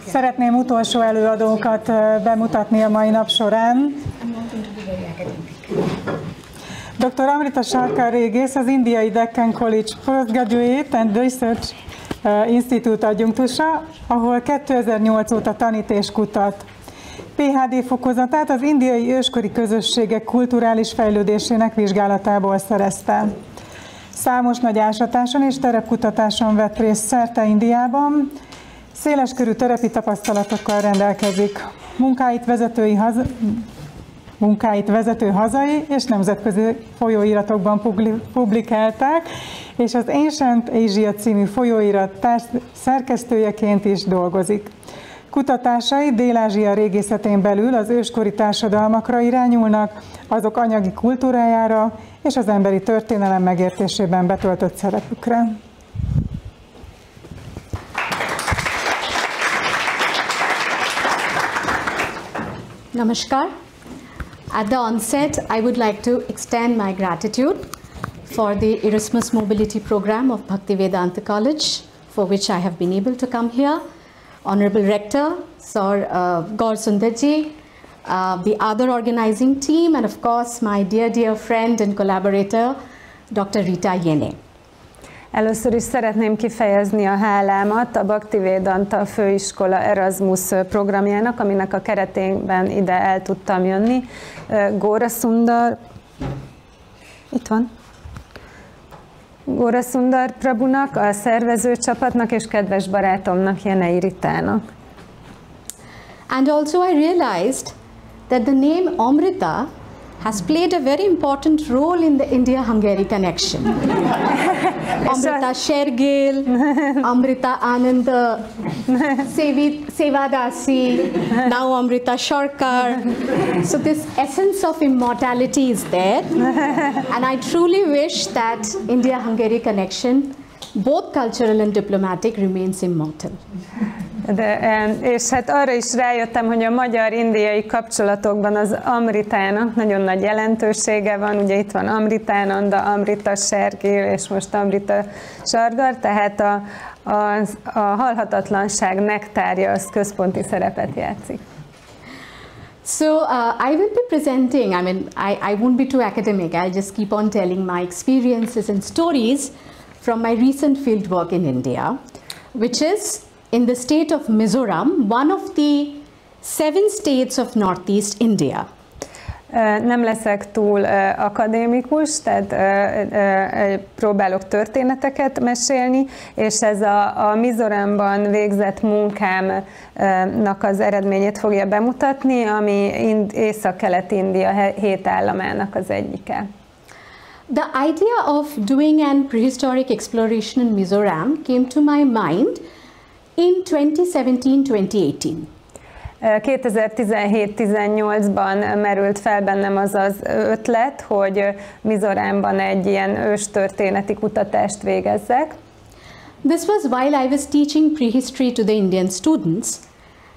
Szeretném utolsó előadókat bemutatni a mai nap során. Dr. Amrita Sarkar régész, az indiai Deccan College Postgraduate and Research Institute adjunktusa, ahol 2008 óta tanít és kutat. PhD fokozatát az indiai őskori közösségek kulturális fejlődésének vizsgálatából szerezte. Számos nagy ásatáson és terepkutatáson vett részt szerte Indiában, széleskörű terepi tapasztalatokkal rendelkezik. Munkáit vezető hazai és nemzetközi folyóiratokban publikálták, és az Ancient Asia című folyóirat szerkesztőjeként is dolgozik. Kutatásai Dél-Ázsia régészetén belül az őskori társadalmakra irányulnak, azok anyagi kultúrájára és az emberi történelem megértésében betöltött szerepükre. Namaskar. At the onset, I would like to extend my gratitude for the Erasmus Mobility Program of Bhaktivedanta College, for which I have been able to come here. Honorable Rector, Sir Gaur Sundarji, the other organizing team, and of course my dear friend and collaborator, Dr. Rita Yene. Először is szeretném kifejezni a hálámat a Bhaktivedanta Főiskola Erasmus programjának, aminek a keretében ide el tudtam jönni. Gaur Sundar, itt van. Gaur Sundar Prabhunak, a szervezőcsapatnak és kedves barátomnak, Jenei Ritának. And also I realized that the name Amrita has played a very important role in the India-Hungary connection. Amrita Shergill, Amrita Ananda, Sevadasi, now Amrita Sarkar. So this essence of immortality is there, and I truly wish that India-Hungary connection, both cultural and diplomatic, remains immortal. És hát arra is rájöttem, hogy a magyar-indiai kapcsolatokban az Amritának nagyon nagy jelentősége van. Ugye itt van Amrita Ananda, Amrita Shergill és most Amrita Sarkar, tehát a halhatatlanság nektárja az központi szerepet játszik. So I will be presenting, I won't be too academic, I'll just keep on telling my experiences and stories from my recent fieldwork in India, which is in the state of Mizoram, one of the 7 states of Northeast India. Nem leszek túl akadémikus, tehát próbálok történeteket mesélni, és ez a Mizoramban végzett munkámnak az eredményét fogja bemutatni, ami Északkelet-India 7 államának az egyike. The idea of doing an prehistoric exploration in Mizoram came to my mind in 2017-2018. 2017-18-ban merült fel bennem az ötlet, hogy Mizoramban egy ilyen őstörténeti kutatást végezzek. This was while I was teaching prehistory to the Indian students,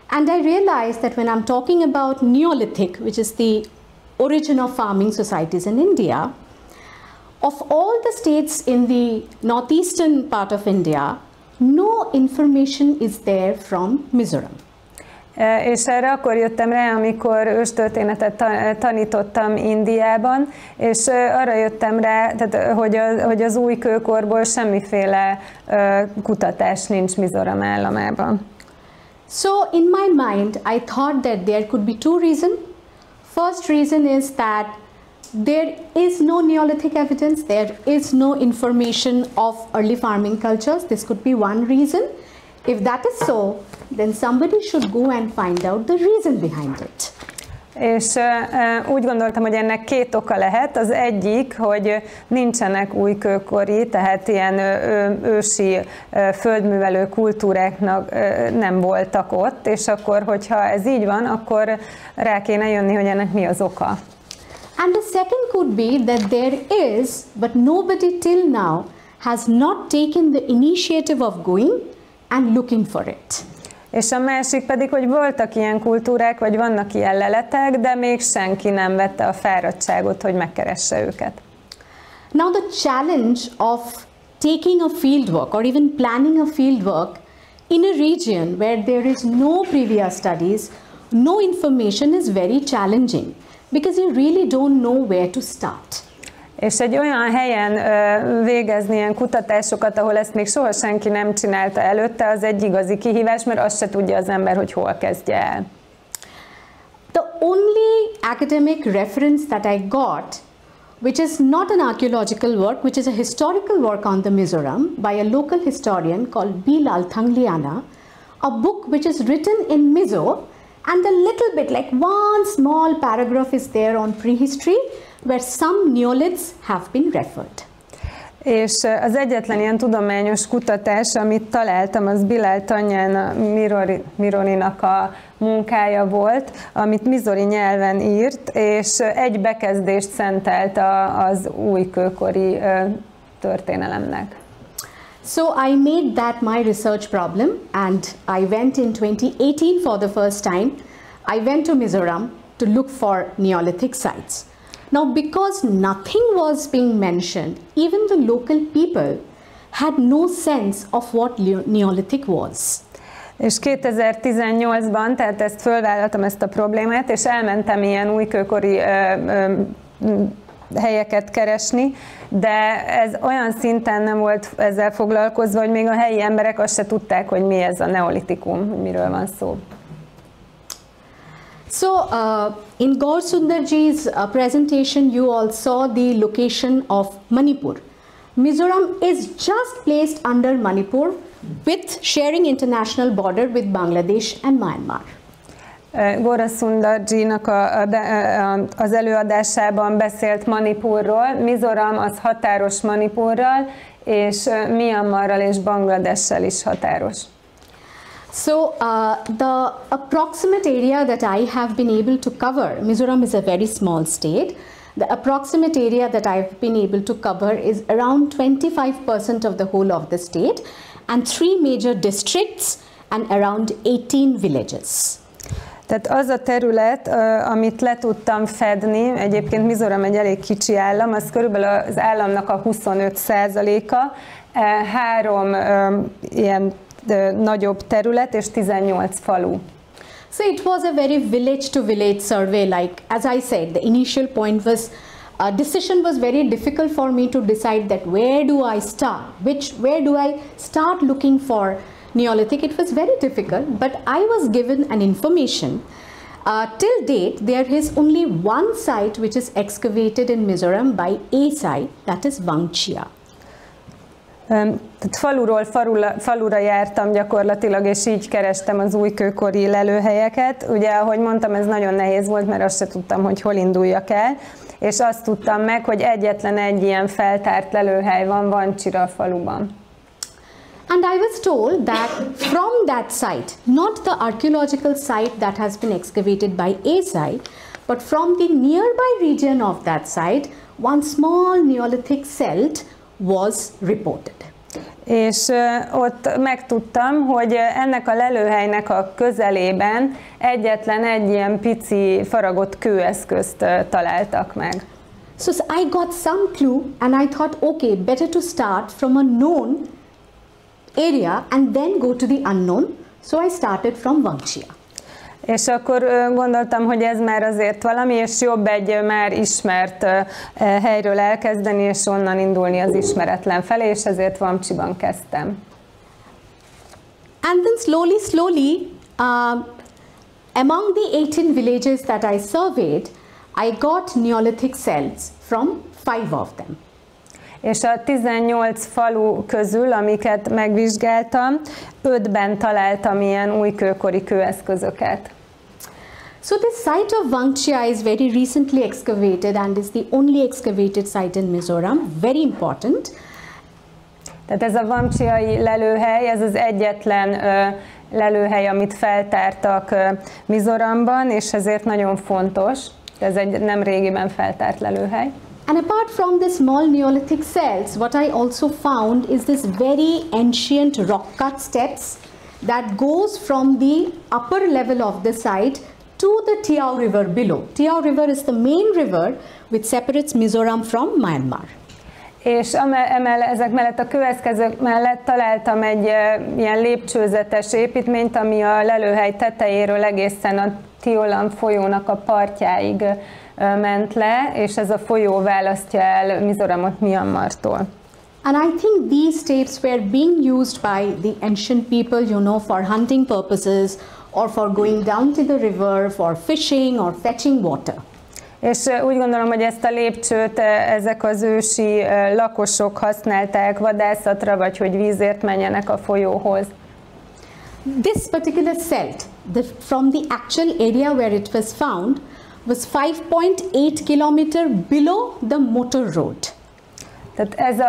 and I realized that when I'm talking about Neolithic, which is the origin of farming societies in India, of all the states in the northeastern part of India, no information is there from Mizoram. És erre akkor jöttem rá, amikor őstörténetet tanítottam Indiában, és arra jöttem rá, tehát, hogy az újkőkorból semmiféle kutatás nincs Mizoram államában. So in my mind, I thought that there could be 2 reasons. First reason is that there is no Neolithic evidence, there is no information of early farming cultures. This could be one reason. If that is so, then somebody should go and find out the reason behind it. És úgy gondoltam, hogy ennek 2 oka lehet. Az egyik, hogy nincsenek újkőkori, tehát ilyen ősi földművelő kultúráknak nem voltak ott, és akkor, hogyha ez így van, akkor rá kéne jönni, hogy ennek mi az oka. And the second could be that there is, but nobody till now has not taken the initiative of going and looking for it. És a másik pedig, hogy voltak ilyen kultúrák, vagy vannak ilyen leletek, de még senki nem vette a fáradtságot, hogy megkeresse őket. Now the challenge of taking a fieldwork or even planning a fieldwork in a region where there is no previous studies, no information is very challenging because you really don't know where to start. És egy olyan helyen végezni ilyen kutatásokat, ahol ezt még soha senki nem csinálta előtte, az egy igazi kihívás, mert azt se tudja az ember, hogy hol kezdje el. The only academic reference that I got, which is not an archaeological work, which is a historical work on the Mizoram by a local historian called Bilal Thangliana, a book which is written in Mizo, and a little bit, like one small paragraph is there on prehistory, where some neoliths have been referred. És az egyetlen ilyen tudományos kutatás, amit találtam, az Bilal Thangliana Mironinak a munkája volt, amit mizori nyelven írt, és egy bekezdést szentelt az újkőkori történelemnek. So I made that my research problem, and I went in 2018 for the first time. I went to Mizoram to look for Neolithic sites. Now, because nothing was being mentioned, even the local people had no sense of what Neolithic was. És 2018-ban, tehát ezt fölvállaltam ezt a problémát, és elmentem ilyen újkőkori helyeket keresni, de ez olyan szinten nem volt ezzel foglalkozva, hogy még a helyi emberek azt se tudták, hogy mi ez a neolitikum, hogy miről van szó. So, in Gaur Sundarji's presentation, you all saw the location of Manipur. Mizoram is just placed under Manipur, with sharing international border with Bangladesh and Myanmar. Gaur Sundarjinak az előadásában beszélt Manipurról. Mizoram az határos Manipurral, és Myanmarral és Bangladessel is határos. So the approximate area that I have been able to cover, Mizoram is a very small state, the approximate area that I've been able to cover is around 25% of the whole of the state, and 3 major districts and around 18 villages. Tehát az a terület, amit le tudtam fedni, egyébként Mizoram egy elég kicsi állam, az körülbelül az államnak a 25%-a, 3 ilyen nagyobb terület és 18 falu. So it was a very village to village survey, like as I said, the initial point was, decision was very difficult for me to decide that where do I start, where do I start looking for Neolithic. It was very difficult, but I was given an information. Till date, there is only one site which is excavated in Mizoram by a site, that is Wangchia. Tehát faluról falura jártam gyakorlatilag, és így kerestem az újkőkori lelőhelyeket. Ugye, ahogy mondtam, ez nagyon nehéz volt, mert azt se tudtam, hogy hol induljak el, és azt tudtam meg, hogy egyetlen egy ilyen feltárt lelőhely van Wangchira faluban. And I was told that from that site, not the archaeological site that has been excavated by a site, but from the nearby region of that site, one small Neolithic celt was reported. És ott megtudtam, hogy ennek a lelőhelynek a közelében egyetlen egy ilyen pici faragott kőeszközt találtak meg. So I got some clue and I thought, okay, better to start from a known area and then go to the unknown. So I started from Wangchia. És akkor gondoltam, hogy ez már azért valami, és jobb egy már ismert helyről elkezdeni, és onnan indulni az ismeretlen felé, és ezért Wangchiban kezdtem. And then slowly, among the 18 villages that I surveyed, I got Neolithic celts from 5 of them. És a 18 falu közül, amiket megvizsgáltam, 5-ben találtam ilyen újkőkori kőeszközöket. So this site of Wangchia is very recently excavated and is the only excavated site in Mizoram, very important. Tehát ez a Wangchiai lelőhely, ez az egyetlen lelőhely, amit feltártak Mizoramban, és ezért nagyon fontos. Ez egy nem régiben feltárt lelőhely. And apart from the small Neolithic cells, what I also found is this very ancient rock cut steps that goes from the upper level of the site to the Tiao River below. Tiao River is the main river which separates Mizoram from Myanmar. És ezek mellett a következők mellett találtam egy ilyen lépcsőzetes építményt, ami a lelőhely tetejéről egészen a Tiolam folyónak a partjáig ment le, és ez a folyó választja el Mizoramot Myanmartól. And I think these tapes were being used by the ancient people, you know, for hunting purposes or for going down to the river, for fishing or fetching water. És úgy gondolom, hogy ezt a lépcsőt ezek az ősi lakosok használták vadászatra, vagy hogy vízért menjenek a folyóhoz. This particular celt, from the actual area where it was found, was 5.8 kilometer below the motor road. Tehát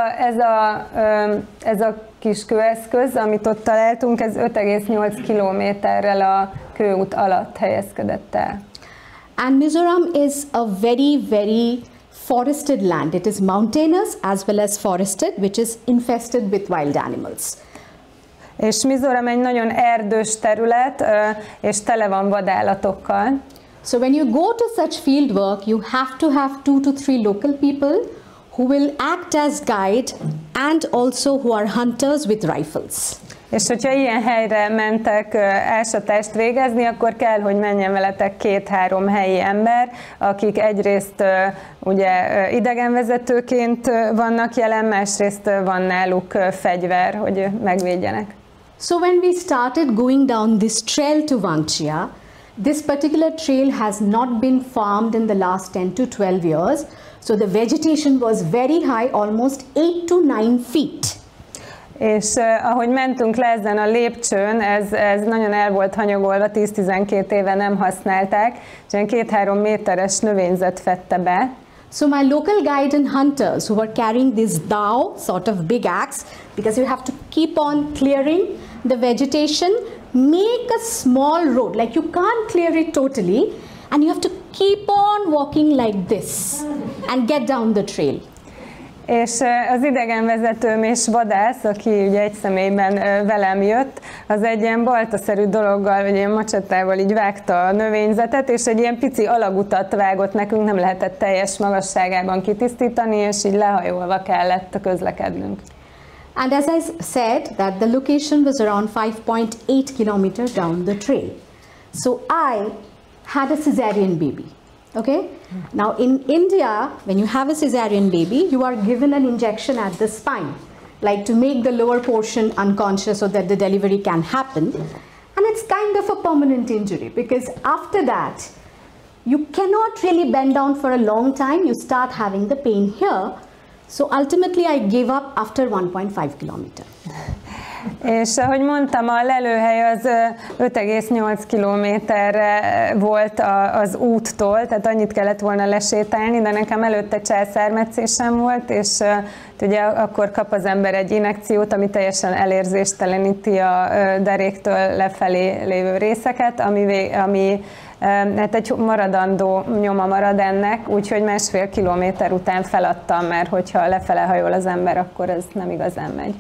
ez a kis kőeszköz, amit ott találtunk, ez 5,8 kilométerrel a kőút alatt helyezkedett el. And Mizoram is a very, very forested land. It is mountainous as well as forested, which is infested with wild animals. És Mizoram egy nagyon erdős terület, és tele van vadállatokkal. So when you go to such field work, you have to have 2 to 3 local people who will act as guide and also who are hunters with rifles. És hogyha ilyen helyre mentek ásatást végezni, akkor kell, hogy menjen veletek 2-3 helyi ember, akik egyrészt ugye idegenvezetőként vannak jelen, másrészt van náluk fegyver, hogy megvédjenek. So when we started going down this trail to Wangchia, this particular trail has not been farmed in the last 10 to 12 years, so the vegetation was very high, almost 8 to 9 feet. És ahogy mentünk le ezen a lépcsőn, ez nagyon el volt hanyagolva, 10-12 éve nem használták, és ilyen 2-3 méteres növényzet fedte be. So my local guide and hunters who were carrying this dao, sort of big axe, because you have to keep on clearing the vegetation, make a small road, like you can't clear it totally, and you have to keep on walking like this and get down the trail. És az idegenvezetőm és vadász, aki ugye egy személyben velem jött, az egy ilyen baltaszerű dologgal, vagy ilyen macsetával így vágta a növényzetet, és egy ilyen pici alagutat vágott nekünk, nem lehetett teljes magasságában kitisztítani, és így lehajolva kellett közlekednünk. And as I said, that the location was around 5.8 kilometers down the trail. So I had a cesarean baby. Okay? Now in India, when you have a cesarean baby, you are given an injection at the spine, like to make the lower portion unconscious so that the delivery can happen. And it's kind of a permanent injury because after that, you cannot really bend down for a long time. You start having the pain here. So ultimately I gave up after 1.5 kilometers. És ahogy mondtam, a lelőhely az 5,8 kilométerre volt az úttól, tehát annyit kellett volna lesétálni, de nekem előtte császármetszésem volt, és ugye akkor kap az ember egy injekciót, ami teljesen elérzésteleníti a deréktől lefelé lévő részeket, ami hát egy maradandó nyoma marad ennek, úgyhogy 1,5 kilométer után feladtam, mert hogyha lefele hajol az ember, akkor ez nem igazán megy.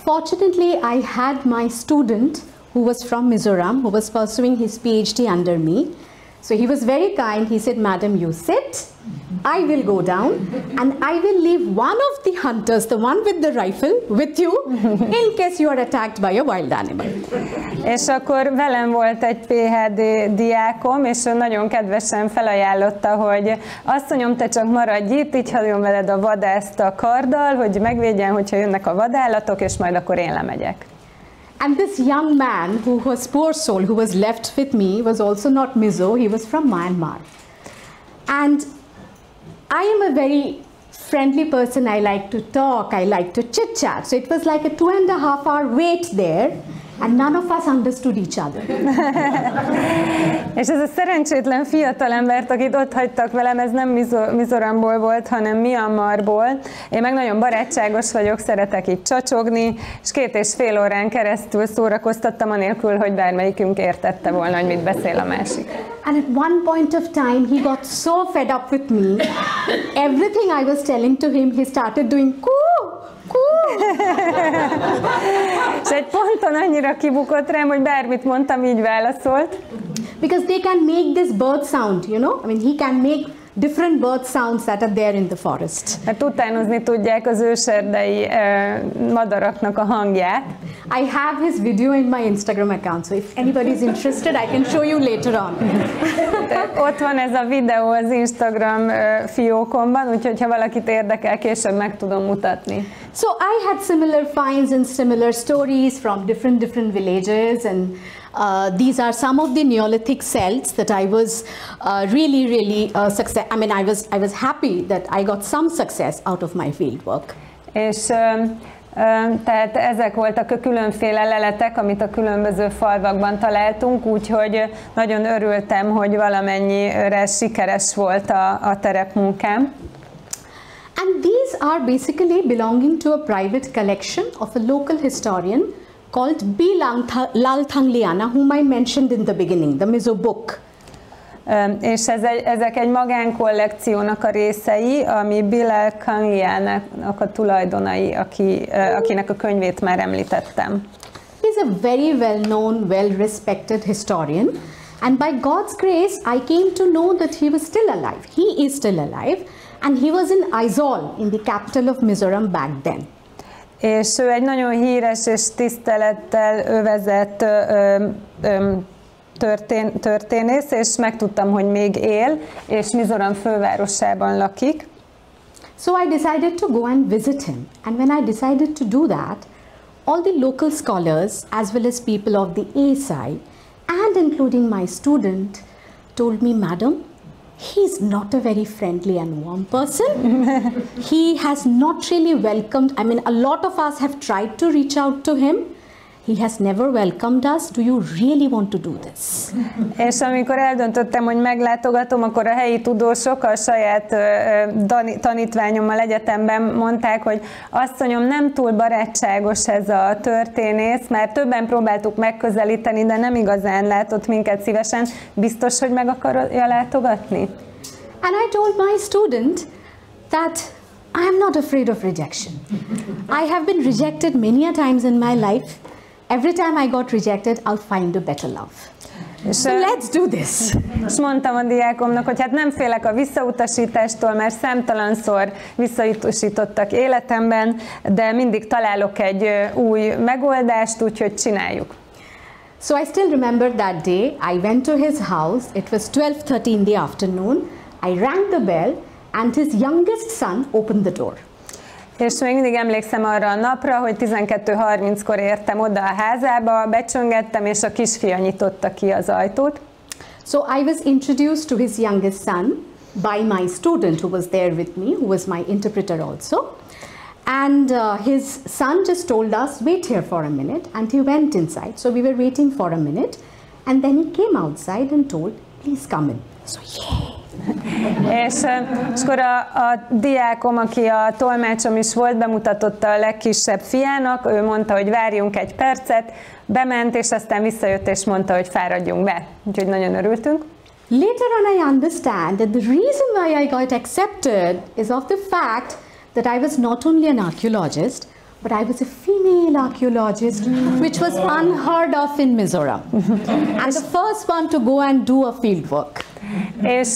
Fortunately, I had my student who was from Mizoram, who was pursuing his PhD under me. So he was very kind. He said, "Madam, you sit. I will go down and I will leave one of the hunters, the one with the rifle, with you in case you are attacked by a wild animal." És akkor velem volt egy PhD diákom, és ő nagyon kedvesen felajánlotta, hogy asszonyom, te csak maradj itt, így hagyom veled a vadászt a karddal, hogy megvédjen, hogyha jönnek a vadállatok, és majd akkor én lemegyek. And this young man, who was poor soul, who was left with me, was also not Mizo, he was from Myanmar. And I am a very friendly person, I like to talk, I like to chit-chat. So it was like a 2.5 hour wait there, and none of us understood each other. És ez a szerencsétlen fiatalembert, akit ott hagytak velem, ez nem Mizoramból volt, hanem Myanmarból. Én meg nagyon barátságos vagyok, szeretek így csacsogni, és 2,5 órán keresztül szórakoztattam, anélkül, hogy bármelyikünk értette volna, hogy mit beszél a másik. And at one point of time, he got so fed up with me, everything I was telling to him, he started doing coo, coo. És egy ponton annyira kibukott rám, hogy bármit mondtam, így válaszolt. Because they can make this bird sound, you know? I mean, he can make different bird sounds that are there in the forest. Hát utánozni tudják az őserdei madaraknak a hangját. I have his video in my Instagram account, so if anybody is interested, I can show you later on. Ott van ez a videó az Instagram fiókomban, úgyhogy ha valakit érdekel, később meg tudom mutatni. So I had similar finds and similar stories from different villages, and these are some of the Neolithic cells that I was really success. I mean, I was happy that I got some success out of my fieldwork. És tehát ezek voltak a különféle leletek, amit a különböző falvakban találtunk, úgyhogy nagyon örültem, hogy valamennyire sikeres volt a terepmunkám. And these are basically belonging to a private collection of a local historian called B. Lalthangliana, whom I mentioned in the beginning, the Mizo book. És ezek egy magánkollekciónak a részei, ami Bilal Kangliának a tulajdonai, akinek a könyvét már említettem. He's a very well-known, well-respected historian, and by God's grace, I came to know that he was still alive. He is still alive, and he was in Aizawl, in the capital of Mizoram back then. És ő egy nagyon híres és tisztelettel övezett történész, és megtudtam, hogy még él, és Mizoram fővárosában lakik. So I decided to go and visit him, and when I decided to do that, all the local scholars, as well as people of the Észai, and including my student, told me, "Madam, he's not a very friendly and warm person. He has not really welcomed, I mean, a lot of us have tried to reach out to him. He has never welcomed us. Do you really want to do this?" És amikor eldöntöttem, hogy meglátogatom, akkor a helyi tudósok a saját tanítványommal egyetemben mondták, hogy asszonyom, nem túl barátságos ez a történész, már többen próbáltuk megközelíteni, de nem igazán látott minket szívesen. Biztos, hogy meg akarja látogatni? And I told my student that I am not afraid of rejection. I have been rejected many a times in my life. Every time I got rejected, I'll find a better love. So let's do this. És mondtam a diákomnak, hogy hát nem félek a visszautasítástól, mert számtalanszor visszautasítottak életemben, de mindig találok egy új megoldást, úgyhogy csináljuk. So I still remember that day. I went to his house. It was 12:30 in the afternoon. I rang the bell, and his youngest son opened the door. És még mindig emlékszem arra a napra, hogy 12:30-kor értem oda a házába, becsöngettem, és a kisfia nyitotta ki az ajtót. So I was introduced to his youngest son by my student who was there with me, who was my interpreter also. And his son just told us, "Wait here for a minute," and he went inside. So we were waiting for a minute, and then he came outside and told, "Please come in." So yay! És akkor a diákom, aki a tolmácsom is volt, bemutatotta a legkisebb fiának, ő mondta, hogy várjunk egy percet, bement, és aztán visszajött, és mondta, hogy fáradjunk be. Úgyhogy nagyon örültünk. Later on I understand that the reason why I got accepted is of the fact that I was not only an archaeologist, but I was a female archaeologist, which was unheard of in Mizoram. And the first one to go and do a fieldwork. És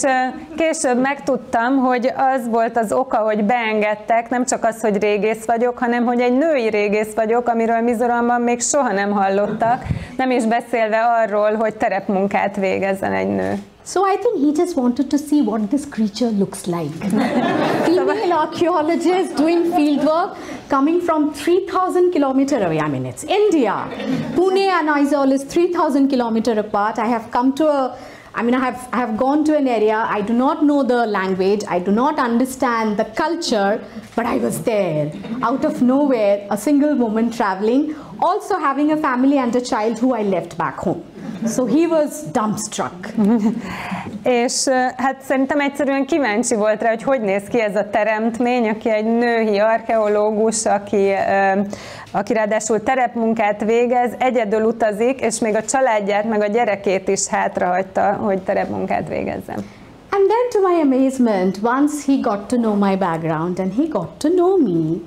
később megtudtam, hogy az volt az oka, hogy beengedtek, nem csak az, hogy régész vagyok, hanem hogy egy női régész vagyok, amiről Mizoramban még soha nem hallottak, nem is beszélve arról, hogy terepmunkát végezzen egy nő. So I think he just wanted to see what this creature looks like. Female archaeologist doing fieldwork coming from 3,000 kilometers away. I mean, it's India. Pune and Aizawl is 3,000 kilometers apart. I have come to I have gone to an area, I do not know the language, I do not understand the culture, but I was there, out of nowhere, a single woman traveling, also having a family and a child who I left back home. So he was dumbstruck. És hát szerintem egyszerűen kíváncsi volt rá, hogy hogy néz ki ez a teremtmény, aki egy női archeológus, aki ráadásul terepmunkát végez, egyedül utazik, és még a családját, meg a gyerekét is hátrahagyta, hogy terepmunkát végezzen. And then to my amazement, once he got to know my background and he got to know me,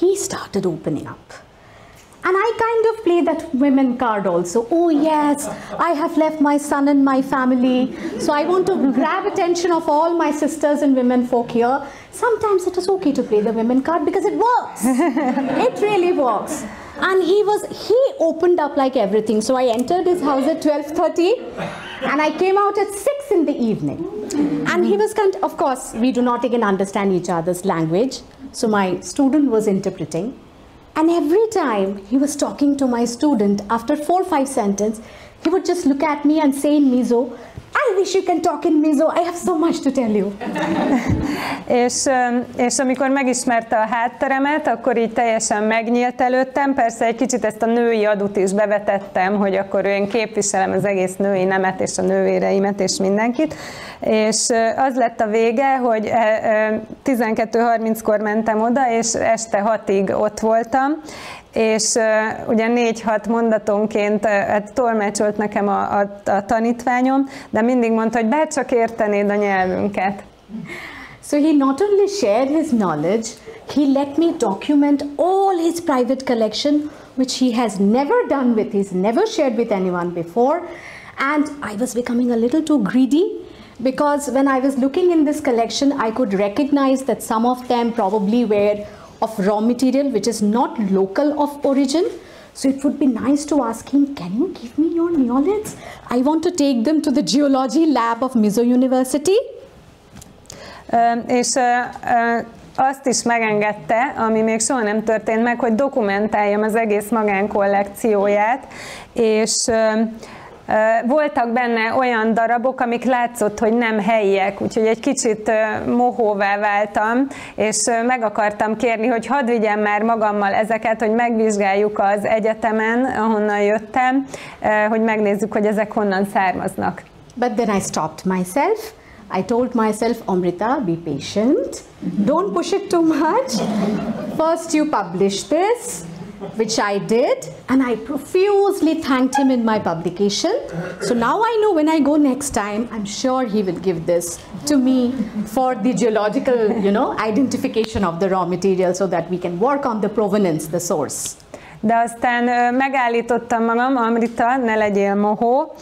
he started opening up. And I kind of play that women card also. Oh yes, I have left my son and my family, so I want to grab attention of all my sisters and women folk here. Sometimes it is okay to play the women card because it works. It really works. And he opened up like everything. So I entered his house at 12:30 and I came out at 6 in the evening. And he was of course, we do not even understand each other's language. So my student was interpreting. And every time he was talking to my student, after 4 or 5 sentences, he would just look at me and say in Mizo, I wish you can talk in Mizo, I have so much to tell you. és amikor megismerte a hátteremet, akkor így teljesen megnyílt előttem. Persze egy kicsit ezt a női adut is bevetettem, hogy akkor én képviselem az egész női nemet és a nővéreimet és mindenkit. És az lett a vége, hogy 12:30-kor mentem oda, és este 6-ig ott voltam. És ugye 4-6 mondatonként tolmácsolt nekem a tanítványom, de mindig mondta, hogy bárcsak értenéd a nyelvünket. So he not only shared his knowledge, he let me document all his private collection, which he has never done with, he's never shared with anyone before. And I was becoming a little too greedy, because when I was looking in this collection, I could recognize that some of them probably were of raw material which is not local of origin. So it would be nice to ask him, can you give me your neoliths? I want to take them to the geology lab of Mizo University. És azt is megengedte, ami még soha nem történt meg, hogy dokumentáljam az egész magánkollekcióját, és voltak benne olyan darabok, amik látszott, hogy nem helyiek, úgyhogy egy kicsit mohóvá váltam, és meg akartam kérni, hogy hadd vigyem már magammal ezeket, hogy megvizsgáljuk az egyetemen, ahonnan jöttem, hogy megnézzük, hogy ezek honnan származnak. But then I stopped myself. I told myself, Amrita, be patient. Don't push it too much. First you publish this, which I did, and I profusely thanked him in my publication. So now I know when I go next time, I'm sure he will give this to me for the geological, identification of the raw material so that we can work on the provenance, the source. De aztán megállítottam magam, Amrita, ne legyél mohó.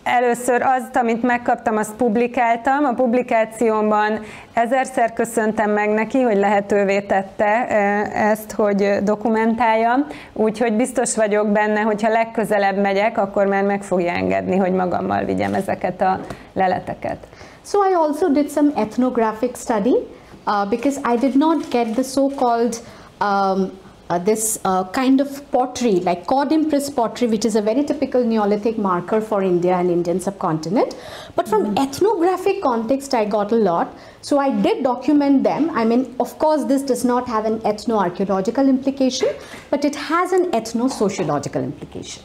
Először azt, amit megkaptam, azt publikáltam. A publikációmban 1000-szer köszöntem meg neki, hogy lehetővé tette ezt, hogy dokumentáljam. Úgyhogy biztos vagyok benne, hogyha legközelebb megyek, akkor már meg fogja engedni, hogy magammal vigyem ezeket a leleteket. So I also did some ethnographic study because I did not get the so-called this kind of pottery, like cord impressed pottery, which is a very typical Neolithic marker for India and Indian subcontinent. But from ethnographic context, I got a lot. So I did document them. I mean, of course, this does not have an ethno-archaeological implication, but it has an ethno-sociological implication.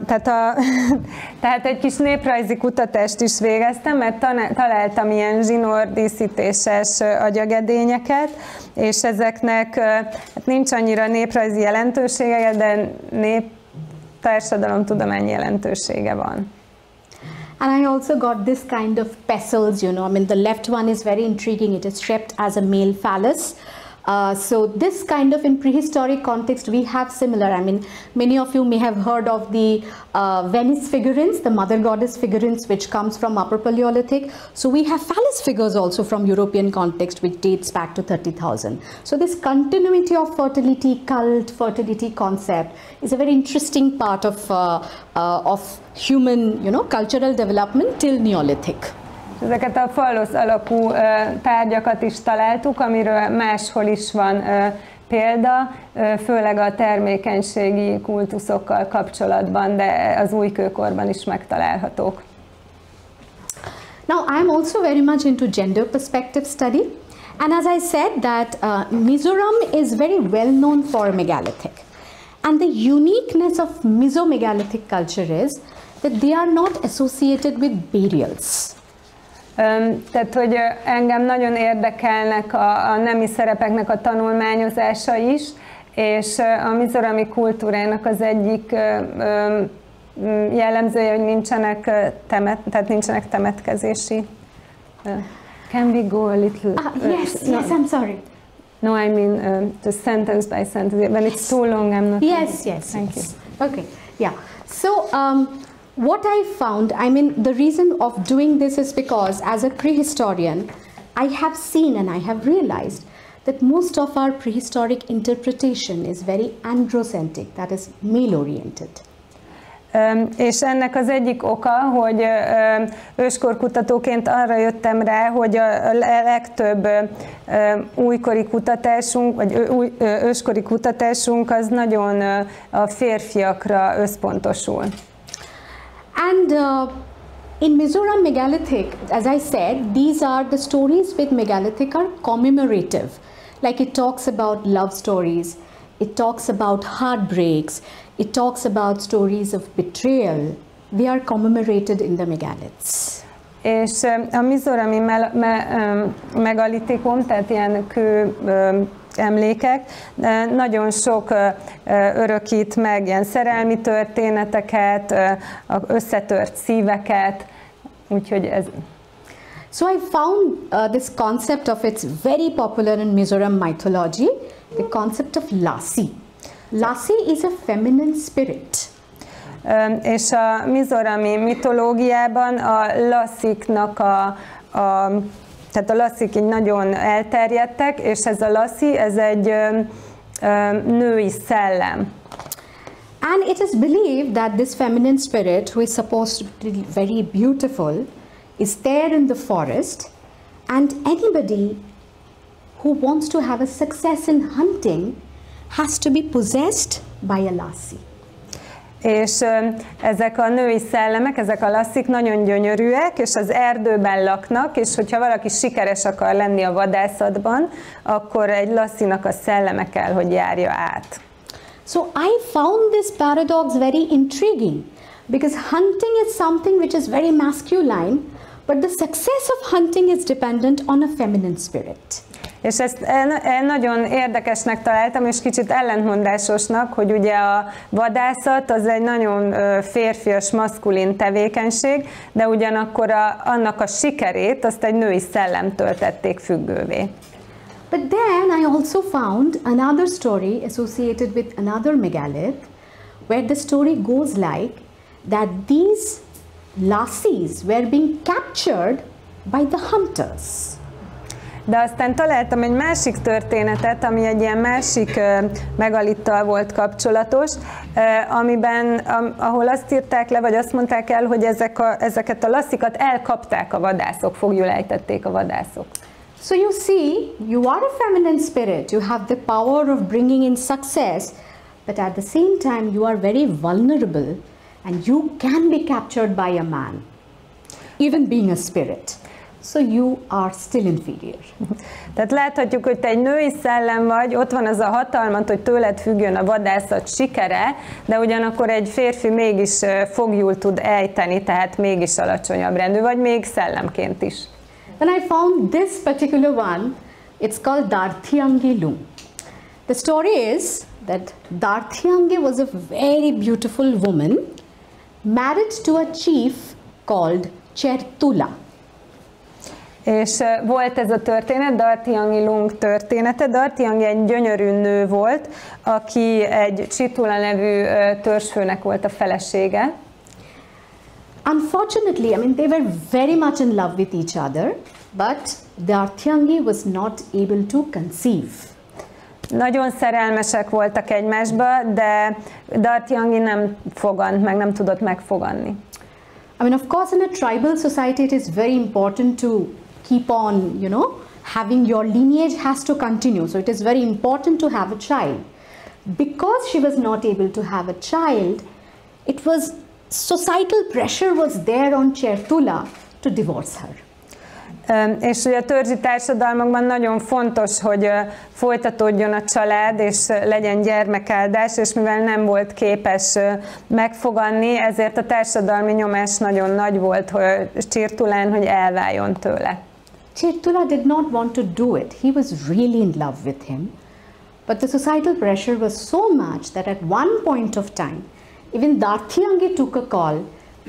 Tehát egy kis néprajzi kutatást is végeztem, mert találtam ilyen zsinórdíszítéses agyagedényeket, és ezeknek nincs annyira néprajzi jelentősége, de társadalomtudományi jelentősége van. And I also got this kind of pestles, I mean, the left one is very intriguing. It is shaped as a male phallus. So this kind of, in prehistoric context, we have similar. I mean, many of you may have heard of the Venice figurines, the mother goddess figurines, which comes from Upper Paleolithic. So we have phallus figures also from European context, which dates back to 30,000. So this continuity of fertility cult, fertility concept is a very interesting part of human, cultural development till Neolithic. Ezeket a fallosz alakú tárgyakat is találtuk, amiről máshol is van példa, főleg a termékenységi kultuszokkal kapcsolatban, de az újkőkorban is megtalálhatók. Now I'm also very much into gender perspective study, and as I said that Mizoram is very well known for megalithic, and the uniqueness of Mizo-megalithic culture is that they are not associated with burials. Tehát, hogy engem nagyon érdekelnek a nemi szerepeknek a tanulmányozása is, és a mizorami kultúrának az egyik jellemzője, hogy nincsenek temetkezési. Can we go a little? Yes, I'm sorry. No, I mean the sentence by sentence. When it's too long, I'm not. Yes, thank you. Okay, yeah. So what I found, I mean, the reason of doing this is because as a prehistorian, I have seen and I have realized that most of our prehistoric interpretation is very androcentric, that is male-oriented. És ennek az egyik oka, hogy őskorkutatóként arra jöttem rá, hogy a legtöbb újkori kutatásunk, vagy őskori kutatásunk az nagyon a férfiakra összpontosul. And in Mizoram megalithic, as I said, these are the stories with megalithic are commemorative. Like it talks about love stories, it talks about heartbreaks, it talks about stories of betrayal. They are commemorated in the megaliths. És a mizorami megalitikum, tehát ilyen kő emlékek, nagyon sok örökít meg ilyen szerelmi történeteket, összetört szíveket, úgyhogy ez... So I found this concept of, it's very popular in Mizoram mythology, the concept of Lasi. Lasi is a feminine spirit. És a mizorami mitológiában a lassziknak tehát a lasszik így nagyon elterjedtek, és ez a lassi, ez egy női szellem. And it is believed that this feminine spirit, who is supposed to be very beautiful, is there in the forest, and anybody who wants to have a success in hunting has to be possessed by a lassi. És ezek a női szellemek, ezek a lasszik nagyon gyönyörűek, és az erdőben laknak, és hogyha valaki sikeres akar lenni a vadászatban, akkor egy lasszinak a szelleme kell, hogy járja át. So I found this paradox very intriguing, because hunting is something which is very masculine, but the success of hunting is dependent on a feminine spirit. És ezt nagyon érdekesnek találtam, és kicsit ellentmondásosnak, hogy ugye a vadászat az egy nagyon férfias, maszkulin tevékenység, de ugyanakkor annak a sikerét azt egy női szellemtől tették függővé. But then I also found another story associated with another megalith, where the story goes like that these lassis were being captured by the hunters. De aztán találtam egy másik történetet, ami egy ilyen másik megalittal volt kapcsolatos, amiben, ahol azt írták le, vagy azt mondták el, hogy ezeket a lasszikat elkapták a vadászok, foglyul ejtették a vadászok. So you see, you are a feminine spirit, you have the power of bringing in success, but at the same time you are very vulnerable and you can be captured by a man, even being a spirit. So you are still inferior. Tehát láthatjuk, hogy te egy női szellem vagy, ott van az a hatalmat, hogy tőled függjön a vadászat sikere, de ugyanakkor egy férfi mégis foglyul tud ejteni, tehát mégis alacsonyabb rendű, vagy még szellemként is. When I found this particular one, it's called Darthiangi Lung. The story is that Darthiangi was a very beautiful woman married to a chief called Chertula. És volt ez a történet, Darthiangi Lung története. Darthiangi egy gyönyörű nő volt, aki egy Csitula nevű törzsfőnek volt a felesége. Unfortunately, I mean, they were very much in love with each other, but Darthiangi was not able to conceive. Nagyon szerelmesek voltak egymásba, de Darthiangi nem fogant meg, nem tudott megfoganni. I mean, of course, in a tribal society, it is very important to keep on, you know, having your lineage has to continue. So it is very important to have a child. Because she was not able to have a child, it was societal pressure was there on Chertula to divorce her. És ugye a törzsi társadalmakban nagyon fontos, hogy folytatódjon a család, és legyen gyermekáldás, és mivel nem volt képes megfoganni, ezért a társadalmi nyomás nagyon nagy volt Chertulán, hogy elváljon tőle. Chertula did not want to do it. He was really in love with him. But the societal pressure was so much that at one point of time, even Darthiangi took a call,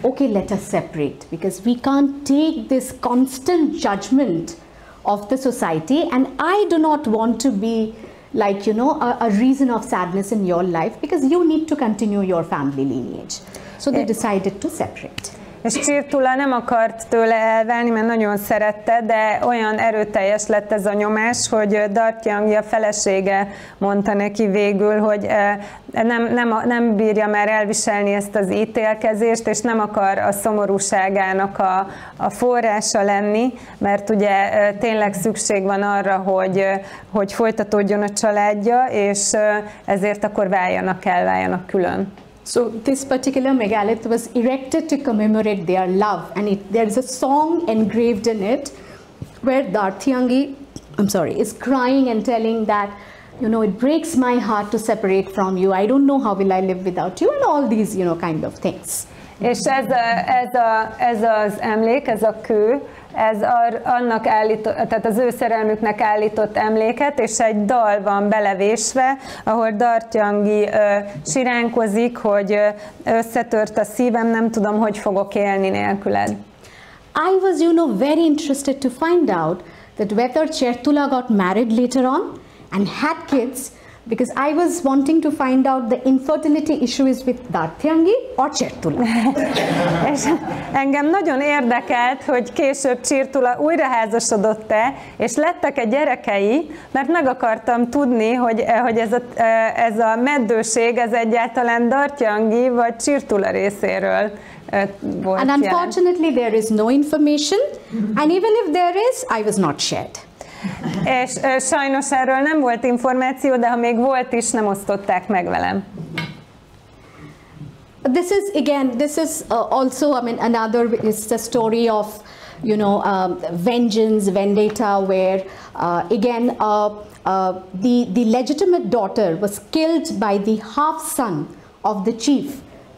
okay, let us separate, because we can't take this constant judgment of the society, and I do not want to be like, you know, a reason of sadness in your life, because you need to continue your family lineage. So they decided to separate. És Csirtula nem akart tőle elválni, mert nagyon szerette, de olyan erőteljes lett ez a nyomás, hogy Dartyangja felesége mondta neki végül, hogy nem bírja már elviselni ezt az ítélkezést, és nem akar a szomorúságának a forrása lenni, mert ugye tényleg szükség van arra, hogy folytatódjon a családja, és ezért akkor váljanak külön. So this particular megalith was erected to commemorate their love, and there is a song engraved in it where Dartyangi, is crying and telling that, you know, it breaks my heart to separate from you. I don't know how will I live without you, and all these, you know, kind of things. És ez az emlék, ez a kő, ez annak tehát az ő szerelmüknek állított emléket, és egy dal van belevésve, ahol Dartyangi siránkozik, hogy összetört a szívem, nem tudom, hogy fogok élni nélküled. I was, you know, very interested to find out that whether Chertula got married later on and had kids, because I was wanting to find out the infertility issue is with Dartyangi or Chertula. És engem nagyon érdekelt, hogy később Csirtula újraházasodott-e, és lettek-e gyerekei, mert meg akartam tudni, hogy ez a meddőség ez egyáltalán Dartyangi vagy Csirtula részéről volt. And unfortunately there is no information, and even if there is, I was not shared. És sajnos erről nem volt információ, de ha még volt is, nem osztották meg velem. This is also, I mean, another is the story of, you know, vengeance, vendetta, where again the legitimate daughter was killed by the half son of the chief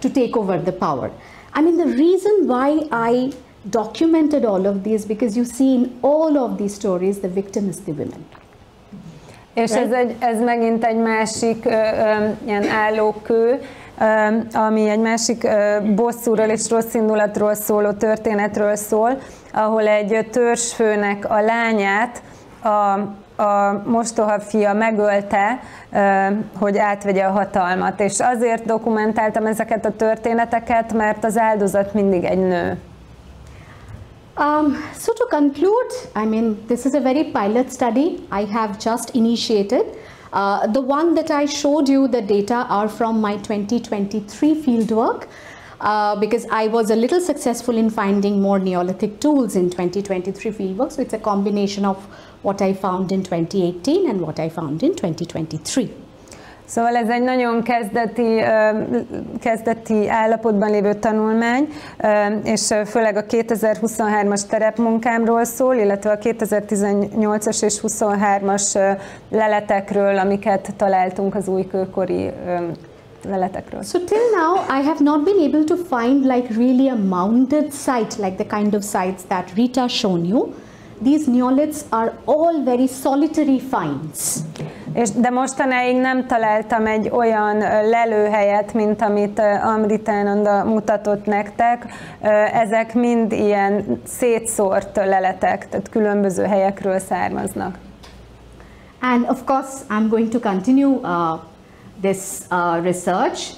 to take over the power. I mean, the reason why I documented all of these, because you see in all of these stories the victim is the women. És ez megint egy másik ilyen állókő, ami egy másik bosszúról és rosszindulatról szóló történetről szól, ahol egy törzsfőnek a lányát a mostoha fia megölte, hogy átvegye a hatalmat. És azért dokumentáltam ezeket a történeteket, mert az áldozat mindig egy nő. So to conclude, I mean, this is a very pilot study I have just initiated. The one that I showed you, the data are from my 2023 fieldwork, because I was a little successful in finding more Neolithic tools in 2023 fieldwork. So it's a combination of what I found in 2018 and what I found in 2023. Szóval ez egy nagyon kezdeti állapotban lévő tanulmány, és főleg a 2023-as terepmunkámról szól, illetve a 2018-as és 23-as leletekről, amiket találtunk az újkőkori leletekről. So till now I have not been able to find like really a mounded site, like the kind of sites that Rita shown you. These neoliths are all very solitary finds. De mostanáig nem találtam egy olyan lelőhelyet, mint amit Amrita mutatott nektek. Ezek mind ilyen szétszórt leletek, tehát különböző helyekről származnak. And of course, I'm going to continue this research.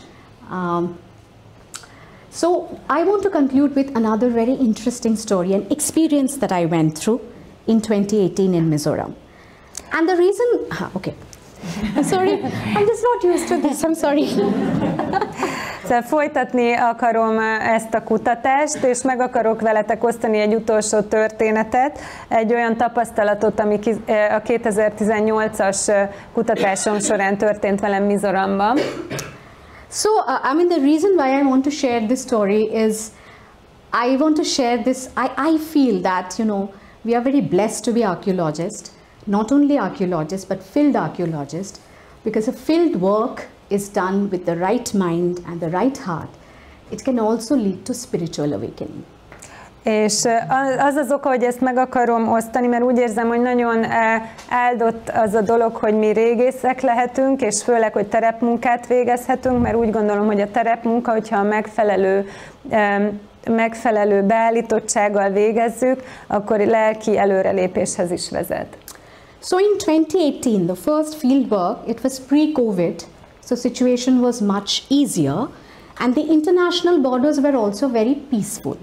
So I want to conclude with another very interesting story, an experience that I went through in 2018 in Mizoram. And the reason, okay, I'm sorry, I'm just not used to this, I'm sorry. Szóval folytatni akarom ezt a kutatást, és meg akarok veletek osztani egy utolsó történetet, egy olyan tapasztalatot, ami a 2018-as kutatásom során történt velem Mizoramban. So, I mean, the reason why I want to share this story is I want to share this, I feel that, you know, we are very blessed to be archaeologists, not only archaeologists, but field archaeologists, because a field work is done with the right mind and the right heart. It can also lead to spiritual awakening. És az az oka, hogy ezt meg akarom osztani, mert úgy érzem, hogy nagyon áldott az a dolog, hogy mi régészek lehetünk, és főleg, hogy terepmunkát végezhetünk, mert úgy gondolom, hogy a terepmunka, hogyha a megfelelő beállítottsággal végezzük, akkor lelki előrelépéshez is vezet. So in 2018, the first fieldwork, it was pre-COVID, so situation was much easier, and the international borders were also very peaceful.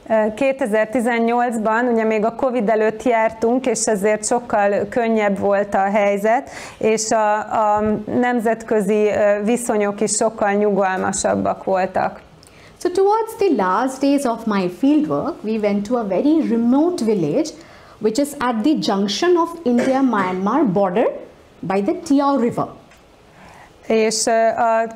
2018-ban ugye még a Covid előtt jártunk, és ezért sokkal könnyebb volt a helyzet, és a nemzetközi viszonyok is sokkal nyugalmasabbak voltak. So towards the last days of my fieldwork, we went to a very remote village, which is at the junction of India-Myanmar border by the Tiao River. És a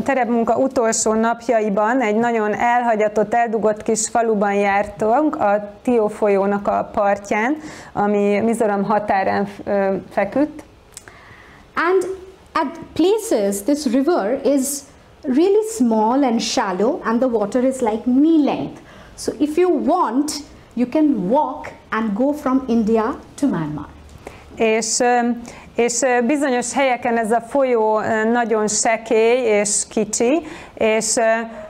terepmunka utolsó napjaiban egy nagyon elhagyatott, eldugott kis faluban jártunk, a Tiao folyónak a partján, ami Mizoram határán feküdt. And at places this river is really small and shallow, and the water is like knee length. So if you want, you can walk and go from India to Myanmar. És bizonyos helyeken ez a folyó nagyon sekély és kicsi, és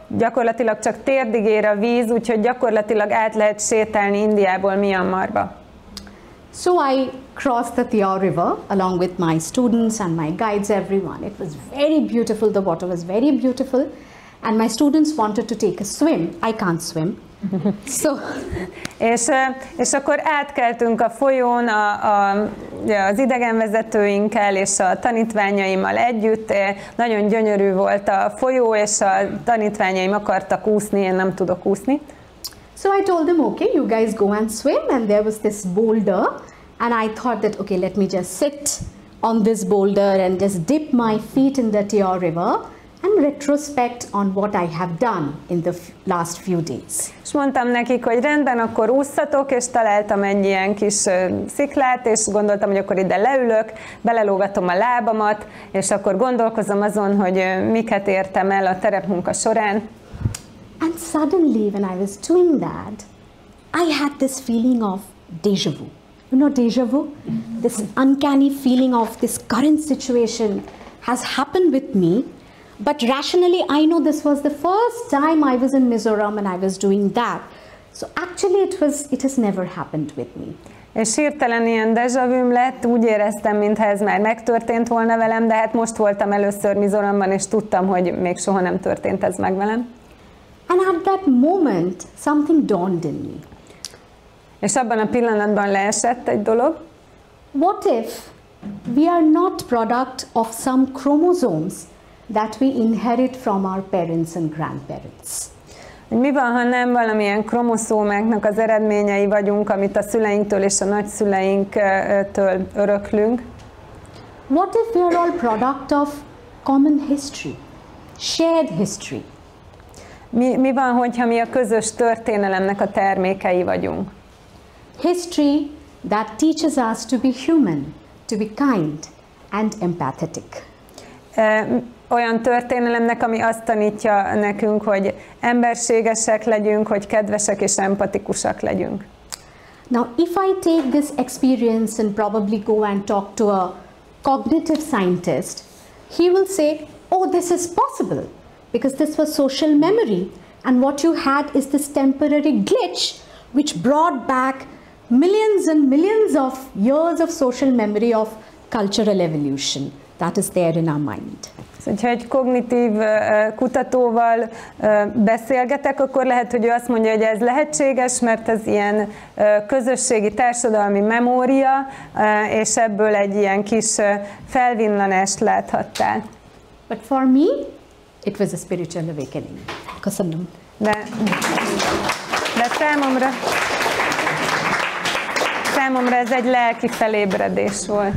gyakorlatilag csak térdig ér a víz, úgyhogy gyakorlatilag át lehet sétálni Indiából Myanmarba. So I crossed the Tiao River along with my students and my guides, everyone. It was very beautiful, the water was very beautiful, and my students wanted to take a swim. I can't swim. So. És akkor átkeltünk a folyón az idegenvezetőinkkel és a tanítványaimmal együtt. Nagyon gyönyörű volt a folyó, és a tanítványaim akartak úszni, én nem tudok úszni. So I told them, okay, you guys go and swim, and there was this boulder, and I thought that, okay, let me just sit on this boulder and just dip my feet in the Tiao River and retrospect on what I have done in the last few days. És mondtam nekik, hogy rendben, akkor ússzatok, és találtam egy ilyen kis sziklát, és gondoltam, hogy akkor ide leülök, belelógatom a lábamat, és akkor gondolkozom azon, hogy miket értem el a terepmunka során. And suddenly, when I was doing that, I had this feeling of déjà vu. You know déjà vu? This uncanny feeling of this current situation has happened with me, but rationally I know this was the first time I was in Mizoram and I was doing that. So actually it has never happened with me. És hirtelen ilyen déjà vu lett, úgy éreztem, mintha ez már megtörtént volna velem, de hát most voltam először Mizoramban, és tudtam, hogy még soha nem történt ez meg velem. And at that moment, something dawned in me. És abban a pillanatban leesett egy dolog. What if we are not product of some chromosomes that we inherit from our parents and grandparents? Mi van, ha nem valamilyen kromoszómáknak az eredményei vagyunk, amit a szüleinktől és a nagyszüleinktől öröklünk? What if we are all product of common history, shared history? Mi van, hogyha mi a közös történelemnek a termékei vagyunk? History that teaches us to be human, to be kind and empathetic. Olyan történelemnek, ami azt tanítja nekünk, hogy emberségesek legyünk, hogy kedvesek és empatikusak legyünk. Now, if I take this experience and probably go and talk to a cognitive scientist, he will say, oh, this is possible, because this was social memory, and what you had is this temporary glitch which brought back millions and millions of years of social memory of cultural evolution that is there in our mind. Ha egy kognitív kutatóval beszélgetek, akkor lehet, hogy ő azt mondja, hogy ez lehetséges, mert ez ilyen közösségi társadalmi memória, és ebből egy ilyen kis felvillanást láthattál. But for me, it was a spiritual awakening. Köszönöm. De számomra ez egy lelki felébredés volt.